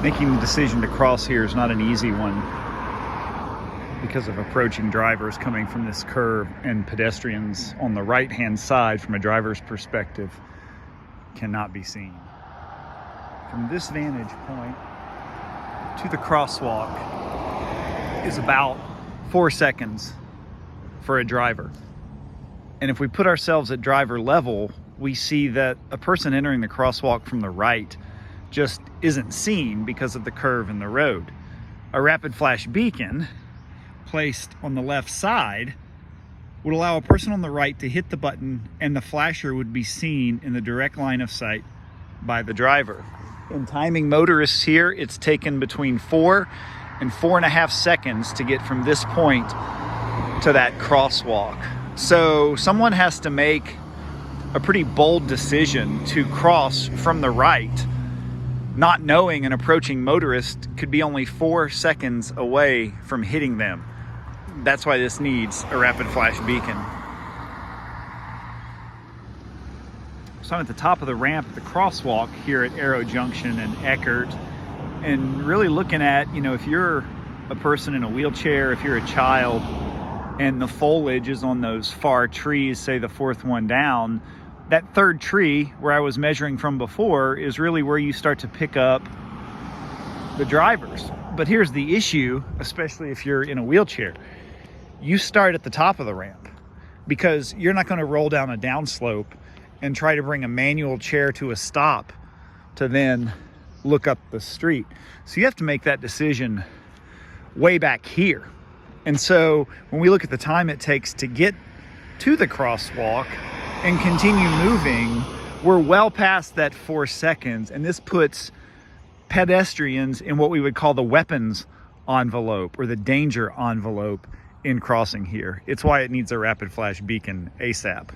Making the decision to cross here is not an easy one because of approaching drivers coming from this curve, and pedestrians on the right-hand side from a driver's perspective cannot be seen. From this vantage point to the crosswalk is about 4 seconds for a driver. And if we put ourselves at driver level, we see that a person entering the crosswalk from the right just isn't seen because of the curve in the road. A rapid flash beacon placed on the left side would allow a person on the right to hit the button, and the flasher would be seen in the direct line of sight by the driver. In timing motorists here, it's taken between 4 and 4.5 seconds to get from this point to that crosswalk. So someone has to make a pretty bold decision to cross from the right, not knowing an approaching motorist could be only 4 seconds away from hitting them. That's why this needs a rapid flash beacon. So I'm at the top of the ramp at the crosswalk here at Junction and Eckert, and really looking at, if you're a person in a wheelchair, if you're a child, and the foliage is on those far trees, say the fourth one down, that third tree where I was measuring from before is really where you start to pick up the drivers. But here's the issue, especially if you're in a wheelchair. You start at the top of the ramp because you're not going to roll down a downslope and try to bring a manual chair to a stop to then look up the street. So you have to make that decision way back here. And so when we look at the time it takes to get to the crosswalk and continue moving, we're well past that 4 seconds. And this puts pedestrians in what we would call the weapons envelope or the danger envelope in crossing here. It's why it needs a rapid flash beacon ASAP.